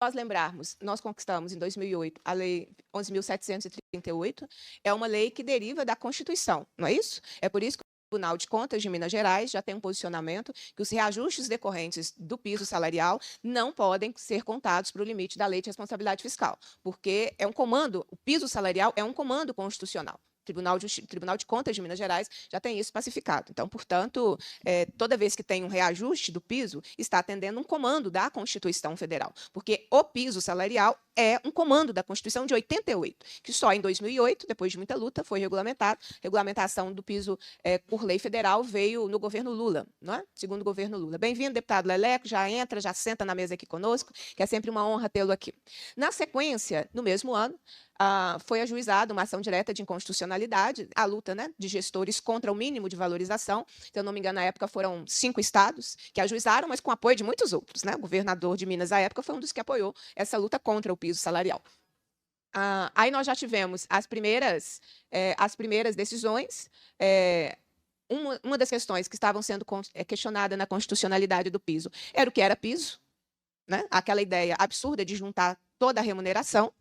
nós lembrarmos, nós conquistamos em 2008 a Lei 11.738, é uma lei que deriva da Constituição, não é isso? É por isso que o Tribunal de Contas de Minas Gerais já tem um posicionamento que os reajustes decorrentes do piso salarial não podem ser contados para o limite da Lei de Responsabilidade Fiscal, porque é um comando, o piso salarial é um comando constitucional. Tribunal de Contas de Minas Gerais já tem isso pacificado. Então, portanto, toda vez que tem um reajuste do piso, está atendendo um comando da Constituição Federal, porque o piso salarial é um comando da Constituição de 88, que só em 2008, depois de muita luta, foi regulamentado. Regulamentação do piso por lei federal veio no governo Lula, não é? Segundo o governo Lula. Bem-vindo, deputado Leleco, já entra, já senta na mesa aqui conosco, que é sempre uma honra tê-lo aqui. Na sequência, no mesmo ano, foi ajuizada uma ação direta de inconstitucionalidade, a luta, né, de gestores contra o mínimo de valorização. Se eu não me engano, na época foram 5 estados que ajuizaram, mas com apoio de muitos outros, né? O governador de Minas, à época, foi um dos que apoiou essa luta contra o piso salarial. Aí nós já tivemos as primeiras decisões. Uma das questões que estavam sendo questionada na constitucionalidade do piso era o que era piso, né? Aquela ideia absurda de juntar toda a remuneração.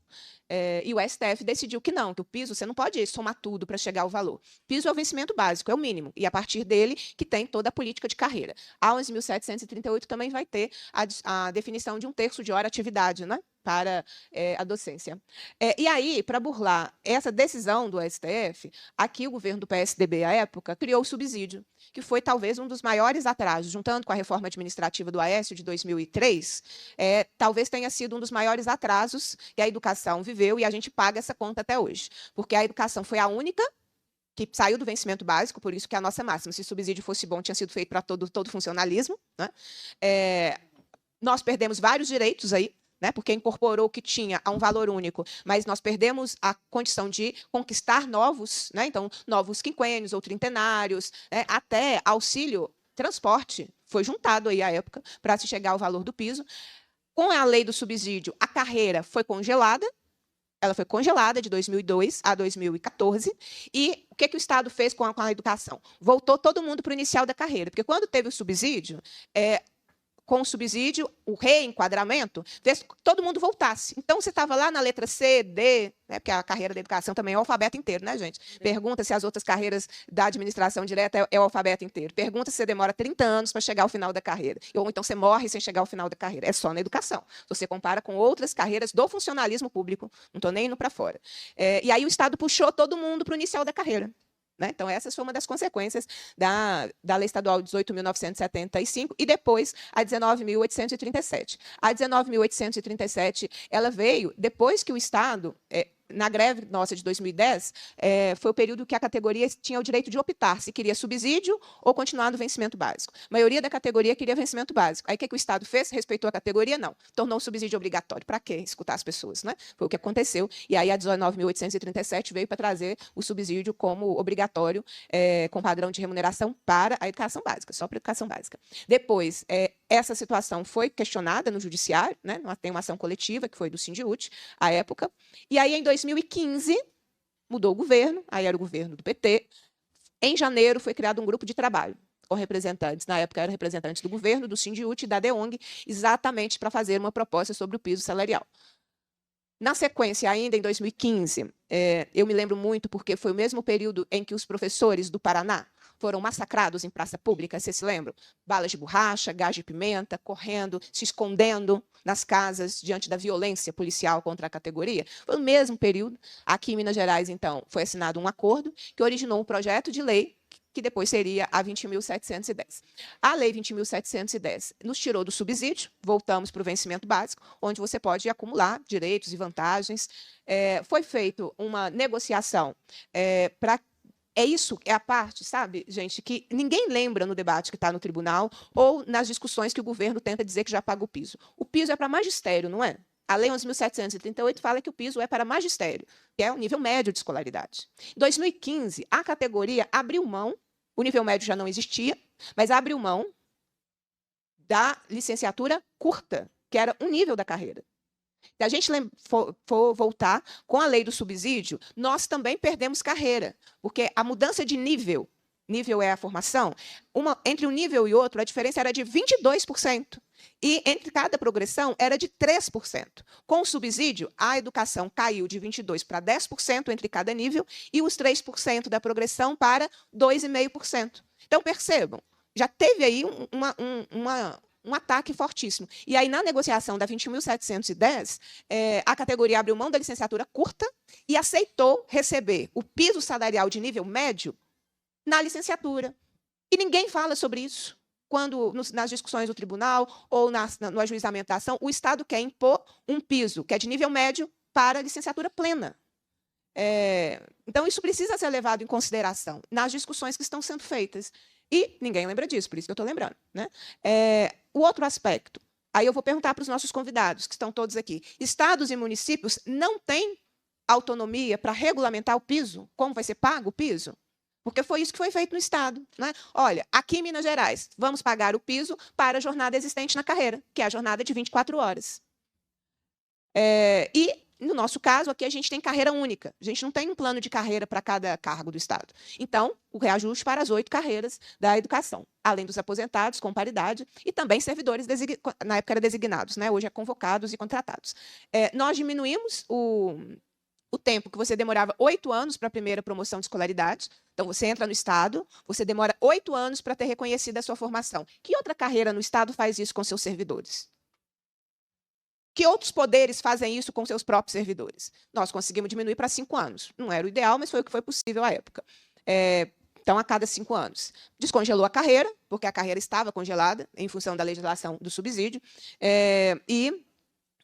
E o STF decidiu que não, que o piso você não pode somar tudo para chegar ao valor. Piso é o vencimento básico, é o mínimo, e a partir dele que tem toda a política de carreira. A 11.738 também vai ter a definição de 1/3 de hora atividade, né, para a docência. E aí, para burlar essa decisão do STF, aqui o governo do PSDB, à época, criou o subsídio, que foi talvez um dos maiores atrasos, juntando com a reforma administrativa do Aécio de 2003, talvez tenha sido um dos maiores atrasos que a educação viveu, e a gente paga essa conta até hoje, porque a educação foi a única que saiu do vencimento básico, por isso que é a nossa máxima. Se o subsídio fosse bom, tinha sido feito para todo funcionalismo, né? Nós perdemos vários direitos aí, né, porque incorporou o que tinha a um valor único, mas nós perdemos a condição de conquistar novos, né, então, novos quinquênios ou trintenários, né, até auxílio transporte foi juntado aí à época para se chegar ao valor do piso. Com a lei do subsídio, a carreira foi congelada. Ela foi congelada de 2002 a 2014. E o que o Estado fez com a educação? Voltou todo mundo para o inicial da carreira. Porque quando teve o subsídio, com o subsídio, o reenquadramento, fez que todo mundo voltasse. Então, você estava lá na letra C, D, né, porque a carreira da educação também é o alfabeto inteiro, né, gente? Pergunta se as outras carreiras da administração direta é o alfabeto inteiro. Pergunta se você demora 30 anos para chegar ao final da carreira. Ou então você morre sem chegar ao final da carreira. É só na educação. Se você compara com outras carreiras do funcionalismo público, não estou nem indo para fora. E aí o Estado puxou todo mundo para o inicial da carreira. Né? Então, essa foi uma das consequências da Lei Estadual 18.975 e depois a 19.837. A 19.837 ela veio depois que o Estado, na greve nossa de 2010, foi o período que a categoria tinha o direito de optar se queria subsídio ou continuar no vencimento básico. A maioria da categoria queria vencimento básico. Aí o que o Estado fez? Respeitou a categoria? Não. Tornou o subsídio obrigatório. Para quê? Escutar as pessoas, né? Foi o que aconteceu. E aí a 19.837 veio para trazer o subsídio como obrigatório, com padrão de remuneração para a educação básica, só para a educação básica. Depois, essa situação foi questionada no judiciário, né? Tem uma ação coletiva, que foi do Sindiúti, à época. E aí, em 2015, mudou o governo, aí era o governo do PT. Em janeiro, foi criado um grupo de trabalho com representantes, na época eram representantes do governo, do Sindiúti e da DEONG, exatamente para fazer uma proposta sobre o piso salarial. Na sequência, ainda em 2015, eu me lembro muito porque foi o mesmo período em que os professores do Paraná foram massacrados em praça pública, vocês se lembram? Balas de borracha, gás de pimenta, correndo, se escondendo nas casas diante da violência policial contra a categoria. Foi o mesmo período. Aqui em Minas Gerais, então, foi assinado um acordo que originou um projeto de lei que depois seria a 20.710. A Lei 20.710 nos tirou do subsídio, voltamos para o vencimento básico, onde você pode acumular direitos e vantagens. Foi feita uma negociação para... Isso é a parte, sabe, gente, que ninguém lembra no debate que está no tribunal ou nas discussões que o governo tenta dizer que já paga o piso. O piso é para magistério, não é? A Lei 11.738 fala que o piso é para magistério, que é o nível médio de escolaridade. Em 2015, a categoria abriu mão, o nível médio já não existia, mas abriu mão da licenciatura curta, que era um nível da carreira. Se a gente for voltar com a lei do subsídio, nós também perdemos carreira, porque a mudança de nível nível é a formação, entre um nível e outro, a diferença era de 22%. E entre cada progressão era de 3%. Com o subsídio, a educação caiu de 22% para 10% entre cada nível e os 3% da progressão para 2,5%. Então, percebam, já teve aí um ataque fortíssimo. E aí, na negociação da 21.710, a categoria abriu mão da licenciatura curta e aceitou receber o piso salarial de nível médio na licenciatura. E ninguém fala sobre isso. Quando, nas discussões do tribunal ou no ajuizamento da ação, o Estado quer impor um piso que é de nível médio para a licenciatura plena. Então, isso precisa ser levado em consideração nas discussões que estão sendo feitas. E ninguém lembra disso, por isso que eu estou lembrando. Né? O outro aspecto, aí eu vou perguntar para os nossos convidados, que estão todos aqui. Estados e municípios não têm autonomia para regulamentar o piso? Como vai ser pago o piso? Porque foi isso que foi feito no Estado. Né? Olha, aqui em Minas Gerais, vamos pagar o piso para a jornada existente na carreira, que é a jornada de 24 horas. E, no nosso caso, aqui a gente tem carreira única. A gente não tem um plano de carreira para cada cargo do Estado. Então, o reajuste para as 8 carreiras da educação, além dos aposentados com paridade e também servidores, na época eram designados, né? Hoje é convocados e contratados. Nós diminuímos o tempo que você demorava 8 anos para a primeira promoção de escolaridade. Então, você entra no Estado, você demora 8 anos para ter reconhecida a sua formação. Que outra carreira no Estado faz isso com seus servidores? Que outros poderes fazem isso com seus próprios servidores? Nós conseguimos diminuir para 5 anos. Não era o ideal, mas foi o que foi possível à época. Então, a cada 5 anos. Descongelou a carreira, porque a carreira estava congelada em função da legislação do subsídio, e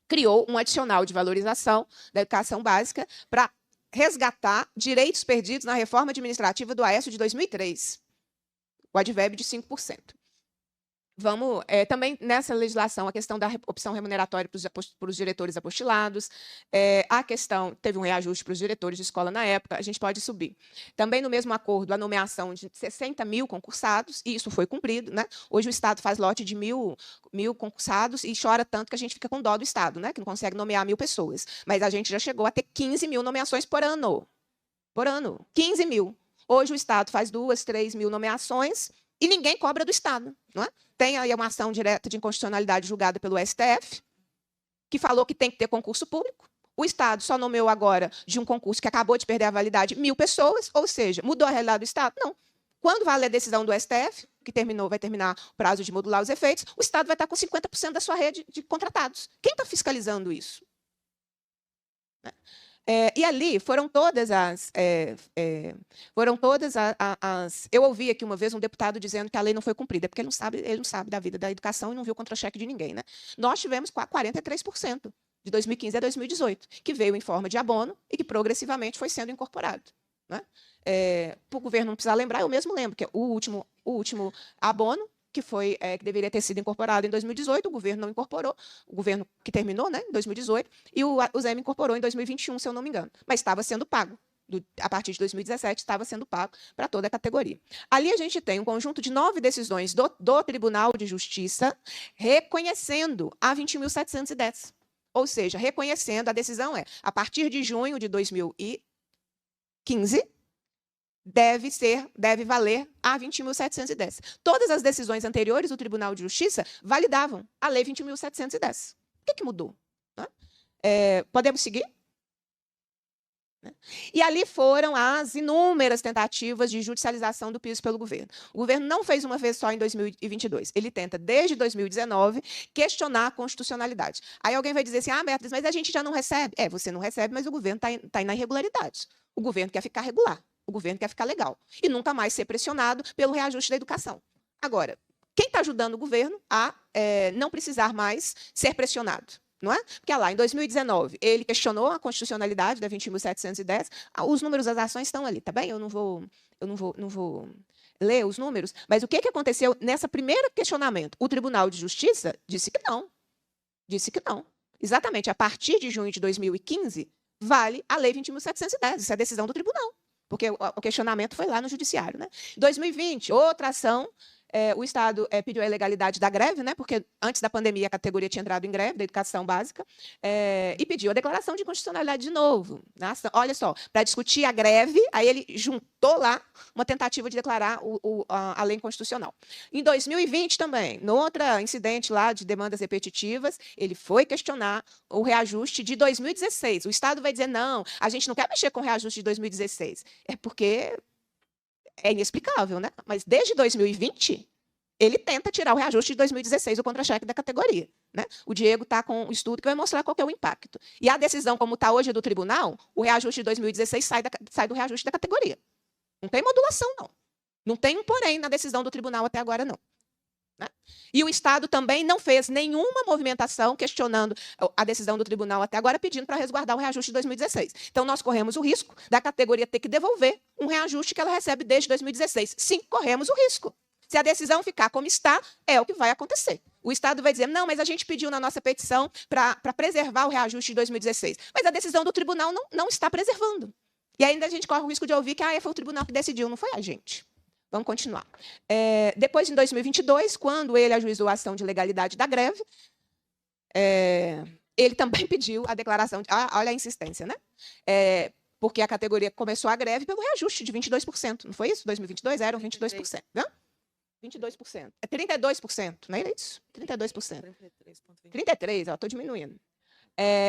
criou um adicional de valorização da educação básica para resgatar direitos perdidos na reforma administrativa do Aécio de 2003, o advérbio de 5%. Vamos, também nessa legislação, a questão da opção remuneratória para os diretores apostilados, a questão, teve um reajuste para os diretores de escola na época, a gente pode subir. Também no mesmo acordo, a nomeação de 60 mil concursados, e isso foi cumprido. Né? Hoje o Estado faz lote de mil concursados e chora tanto que a gente fica com dó do Estado, né? Que não consegue nomear 1.000 pessoas. Mas a gente já chegou a ter 15 mil nomeações por ano. Por ano, 15 mil. Hoje o Estado faz 2, 3 mil nomeações e ninguém cobra do Estado. Não é? Tem aí uma ação direta de inconstitucionalidade julgada pelo STF, que falou que tem que ter concurso público. O Estado só nomeou agora, de um concurso que acabou de perder a validade, 1.000 pessoas, ou seja, mudou a realidade do Estado? Não. Quando vale a decisão do STF, que vai terminar o prazo de modular os efeitos, o Estado vai estar com 50% da sua rede de contratados. Quem está fiscalizando isso? E ali foram todas as... Eu ouvi aqui uma vez um deputado dizendo que a lei não foi cumprida, porque ele não sabe da vida da educação e não viu contra-cheque de ninguém. Né? Nós tivemos 43% de 2015 a 2018, que veio em forma de abono e que progressivamente foi sendo incorporado. Né? Para o governo não precisar lembrar, eu mesmo lembro que o último abono, que deveria ter sido incorporado em 2018, o governo não incorporou, o governo que terminou, né, em 2018, e o ZEM incorporou em 2021, se eu não me engano, mas estava sendo pago. A partir de 2017, estava sendo pago para toda a categoria. Ali a gente tem um conjunto de 9 decisões do Tribunal de Justiça reconhecendo a 20.710. Ou seja, reconhecendo, a decisão a partir de junho de 2015, deve valer a 20.710. Todas as decisões anteriores do Tribunal de Justiça validavam a Lei 20.710. O que mudou? Podemos seguir? E ali foram as inúmeras tentativas de judicialização do piso pelo governo. O governo não fez uma vez só em 2022. Ele tenta, desde 2019, questionar a constitucionalidade. Aí alguém vai dizer assim, Beatriz, mas a gente já não recebe. Você não recebe, mas o governo está na irregularidade. O governo quer ficar regular. O governo quer ficar legal. E nunca mais ser pressionado pelo reajuste da educação. Agora, quem está ajudando o governo a não precisar mais ser pressionado? Não é? Porque lá, em 2019, ele questionou a constitucionalidade da 20.710. Os números das ações estão ali, tá bem? Eu não vou ler os números, mas o que aconteceu nessa primeiro questionamento? O Tribunal de Justiça disse que não. Disse que não. Exatamente, a partir de junho de 2015, vale a Lei 20.710. Isso é decisão do tribunal, porque o questionamento foi lá no judiciário. Né? Em 2020, outra ação O Estado pediu a ilegalidade da greve, né, porque antes da pandemia a categoria tinha entrado em greve da educação básica, e pediu a declaração de inconstitucionalidade de novo. Nossa, olha só, para discutir a greve, aí ele juntou lá uma tentativa de declarar a lei inconstitucional. Em 2020 também, no outro incidente lá de demandas repetitivas, ele foi questionar o reajuste de 2016. O Estado vai dizer, não, a gente não quer mexer com o reajuste de 2016. É porque é inexplicável, né? Mas desde 2020, ele tenta tirar o reajuste de 2016, o contra-cheque da categoria. Né? O Diego está com um estudo que vai mostrar qual que é o impacto. E a decisão, como está hoje do tribunal, o reajuste de 2016 sai do reajuste da categoria. Não tem modulação, não. Não tem um porém na decisão do tribunal até agora, não. Né? E o Estado também não fez nenhuma movimentação questionando a decisão do tribunal até agora, pedindo para resguardar o reajuste de 2016. Então, nós corremos o risco da categoria ter que devolver um reajuste que ela recebe desde 2016. Sim, corremos o risco. Se a decisão ficar como está, é o que vai acontecer. O Estado vai dizer, não, mas a gente pediu na nossa petição para preservar o reajuste de 2016. Mas a decisão do tribunal não está preservando. E ainda a gente corre o risco de ouvir que foi o tribunal que decidiu, não foi a gente. Vamos continuar. Depois, em 2022, quando ele ajuizou a ação de legalidade da greve, ele também pediu a declaração... olha a insistência, né? Porque a categoria começou a greve pelo reajuste de 22%. Não foi isso? 2022 eram 22%. Não? 22%. É 32%, não é isso? 32%. 33%, estou diminuindo.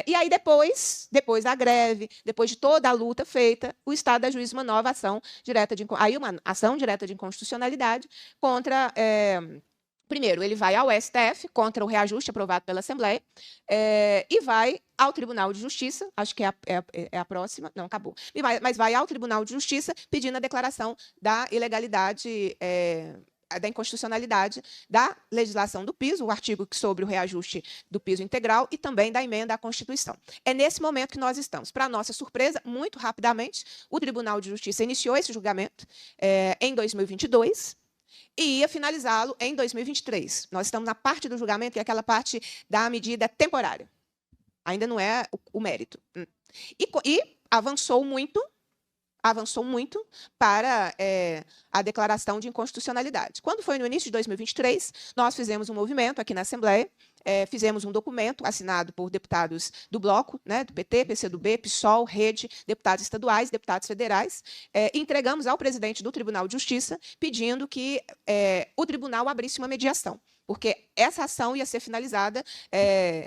E aí, depois da greve, depois de toda a luta feita, o Estado ajuiza uma nova ação direta uma ação direta de inconstitucionalidade contra... primeiro, ele vai ao STF contra o reajuste aprovado pela Assembleia e vai ao Tribunal de Justiça, acho que é a próxima, não, acabou. Mas vai ao Tribunal de Justiça pedindo a declaração da ilegalidade... da inconstitucionalidade da legislação do piso, o artigo sobre o reajuste do piso integral e também da emenda à Constituição. É nesse momento que nós estamos. Para nossa surpresa, muito rapidamente, o Tribunal de Justiça iniciou esse julgamento em 2022 e ia finalizá-lo em 2023. Nós estamos na parte do julgamento, que é aquela parte da medida temporária. Ainda não é o mérito. E avançou muito para a declaração de inconstitucionalidade. Quando foi no início de 2023, nós fizemos um movimento aqui na Assembleia, fizemos um documento assinado por deputados do bloco, né, do PT, PCdoB, PSOL, Rede, deputados estaduais, deputados federais, e entregamos ao presidente do Tribunal de Justiça, pedindo que o tribunal abrisse uma mediação, porque essa ação ia ser finalizada,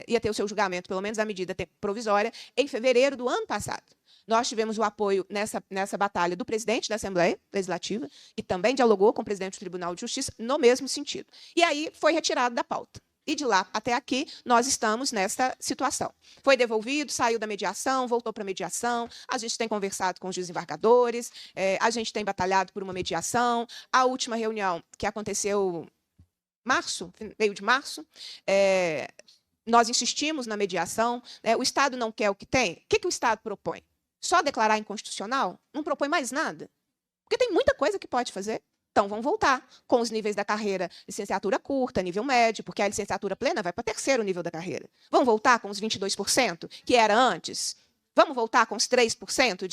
ia ter o seu julgamento, pelo menos a medida provisória, em fevereiro do ano passado. Nós tivemos o apoio nessa batalha do presidente da Assembleia Legislativa, que também dialogou com o presidente do Tribunal de Justiça no mesmo sentido. E aí foi retirado da pauta. E de lá até aqui, nós estamos nessa situação. Foi devolvido, saiu da mediação, voltou para a mediação, a gente tem conversado com os desembargadores, a gente tem batalhado por uma mediação. A última reunião, que aconteceu meio de março, nós insistimos na mediação. O Estado não quer o que tem. O que o Estado propõe? Só declarar inconstitucional? Não propõe mais nada? Porque tem muita coisa que pode fazer. Então, vamos voltar com os níveis da carreira, licenciatura curta, nível médio, porque a licenciatura plena vai para o terceiro nível da carreira. Vamos voltar com os 22%, que era antes? Vamos voltar com os 3%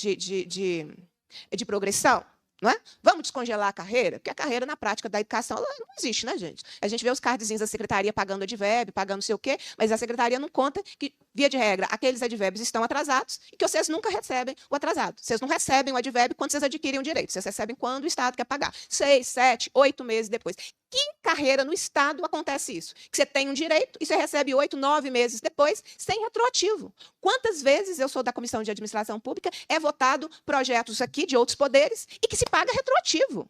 de progressão? Não é? Vamos descongelar a carreira? Porque a carreira, na prática da educação, ela não existe, né, gente? A gente vê os cardzinhos da secretaria pagando advérbio, pagando não sei o quê, mas a secretaria não conta que, via de regra, aqueles advérbios estão atrasados e que vocês nunca recebem o atrasado. Vocês não recebem o advérbio quando vocês adquirem o direito. Vocês recebem quando o Estado quer pagar. 6, 7, 8 meses depois. Que carreira no Estado acontece isso? Que você tem um direito e você recebe 8, 9 meses depois, sem retroativo. Quantas vezes eu sou da Comissão de Administração Pública, votado projetos aqui de outros poderes e que se paga retroativo?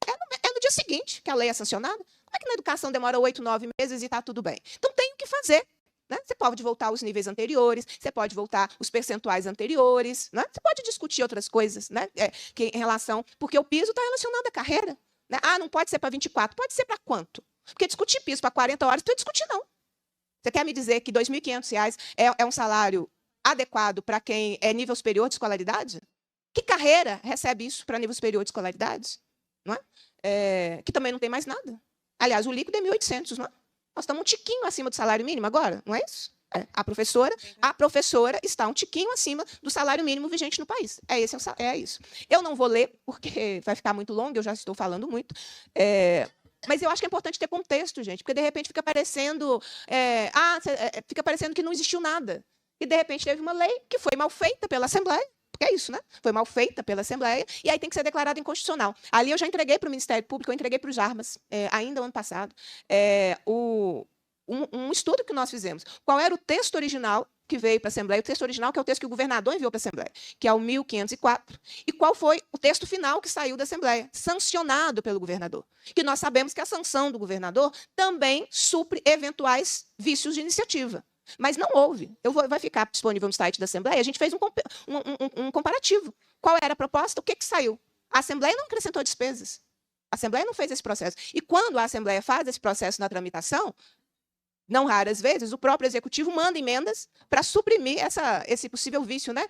É no dia seguinte que a lei é sancionada. Como é que na educação demora 8, 9 meses e está tudo bem? Então tem o que fazer. Né? Você pode voltar os níveis anteriores, você pode voltar os percentuais anteriores, né? Você pode discutir outras coisas, né? Em relação... Porque o piso está relacionado à carreira. Né? Não pode ser para 24, pode ser para quanto? Porque discutir piso para 40 horas, não é discutir, não. Você quer me dizer que R$ 2.500 é um salário adequado para quem é nível superior de escolaridade? Que carreira recebe isso para nível superior de escolaridade? Não é? Que também não tem mais nada. Aliás, o líquido é 1.800, não é? Nós estamos um tiquinho acima do salário mínimo agora, não é isso? A professora está um tiquinho acima do salário mínimo vigente no país. É isso. Eu não vou ler, porque vai ficar muito longo, eu já estou falando muito. Mas eu acho que é importante ter contexto, gente, porque de repente fica parecendo, fica parecendo que não existiu nada. E de repente teve uma lei que foi mal feita pela Assembleia, porque é isso, né? Foi mal feita pela Assembleia, e aí tem que ser declarada inconstitucional. Ali eu já entreguei para o Ministério Público, eu entreguei para os Jarbas, ainda o ano passado, um estudo que nós fizemos. Qual era o texto original que veio para a Assembleia, o texto original, que é o texto que o governador enviou para a Assembleia, que é o 1504, e qual foi o texto final que saiu da Assembleia, sancionado pelo governador. Que nós sabemos que a sanção do governador também supre eventuais vícios de iniciativa. Mas não houve. Vai ficar disponível no site da Assembleia. A gente fez um comparativo. Qual era a proposta? O que saiu? A Assembleia não acrescentou despesas. A Assembleia não fez esse processo. E quando a Assembleia faz esse processo na tramitação, não raras vezes, o próprio Executivo manda emendas para suprimir esse possível vício, né,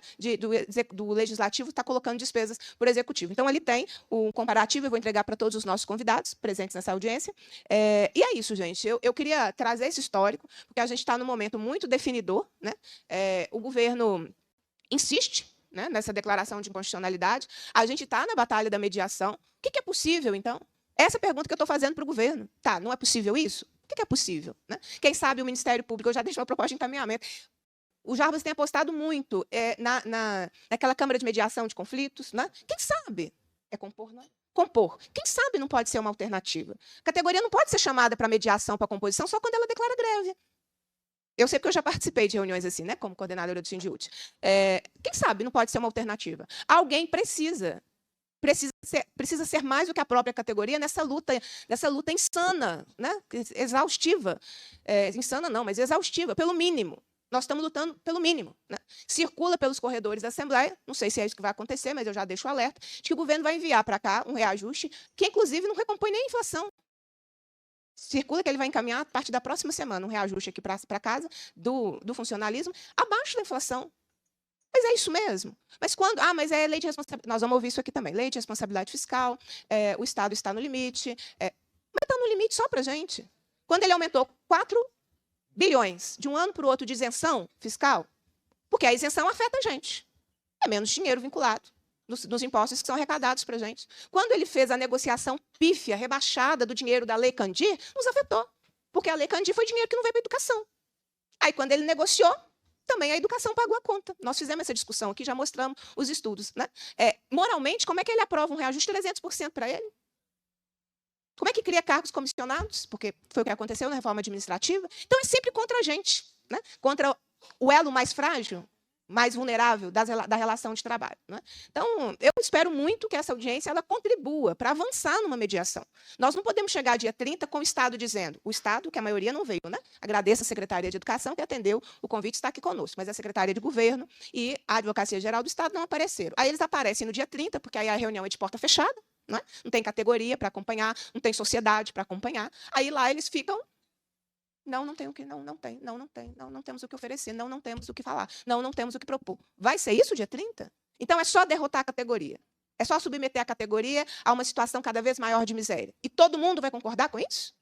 do Legislativo estar colocando despesas por Executivo. Então, ele tem um comparativo, eu vou entregar para todos os nossos convidados presentes nessa audiência. E é isso, gente. Eu queria trazer esse histórico, porque a gente está num momento muito definidor, né? O governo insiste, né, nessa declaração de inconstitucionalidade. A gente está na batalha da mediação. O que é possível, então? Essa é a pergunta que eu estou fazendo para o governo. Tá, não é possível isso? O que é possível? Né? Quem sabe o Ministério Público, eu já deixei uma proposta de encaminhamento. O Jarbas tem apostado muito naquela Câmara de Mediação de Conflitos. Né? Quem sabe? É compor, não é? Compor. Quem sabe não pode ser uma alternativa? A categoria não pode ser chamada para mediação, para composição, só quando ela declara greve. Eu sei porque eu já participei de reuniões assim, né, como coordenadora do Sindiúti. Quem sabe não pode ser uma alternativa? Alguém precisa ser mais do que a própria categoria nessa luta insana, né? Exaustiva. Insana não, mas exaustiva, pelo mínimo. Nós estamos lutando pelo mínimo. Né? Circula pelos corredores da Assembleia, não sei se é isso que vai acontecer, mas eu já deixo o alerta, de que o governo vai enviar para cá um reajuste que, inclusive, não recompõe nem a inflação. Circula que ele vai encaminhar, a partir da próxima semana, um reajuste aqui para casa do funcionalismo, abaixo da inflação. Mas é isso mesmo. Mas quando... mas é lei de responsabilidade... Nós vamos ouvir isso aqui também. Lei de responsabilidade fiscal, o Estado está no limite. Mas está no limite só para a gente. Quando ele aumentou 4 bilhões de um ano para o outro de isenção fiscal, porque a isenção afeta a gente. É menos dinheiro vinculado nos impostos que são arrecadados para a gente. Quando ele fez a negociação pífia, rebaixada do dinheiro da Lei Candir, nos afetou. Porque a Lei Candir foi dinheiro que não veio para a educação. Aí, quando ele negociou, também a educação pagou a conta. Nós fizemos essa discussão aqui, já mostramos os estudos. Né? Moralmente, como é que ele aprova um reajuste de 300% para ele? Como é que cria cargos comissionados? Porque foi o que aconteceu na reforma administrativa. Então, é sempre contra a gente, né? Contra o elo mais frágil, mais vulnerável da relação de trabalho. Né? Então, eu espero muito que essa audiência ela contribua para avançar numa mediação. Nós não podemos chegar dia 30 com o Estado dizendo, o Estado, que a maioria não veio, né? Agradeço a Secretaria de Educação que atendeu o convite, está aqui conosco, mas a Secretaria de Governo e a Advocacia Geral do Estado não apareceram. Aí eles aparecem no dia 30, porque aí a reunião é de porta fechada, né? Não tem categoria para acompanhar, não tem sociedade para acompanhar. Aí lá eles ficam... Não tem o que, não tem, não temos o que oferecer, não temos o que falar, não temos o que propor. Vai ser isso dia 30? Então é só derrotar a categoria. É só submeter a categoria a uma situação cada vez maior de miséria. E todo mundo vai concordar com isso?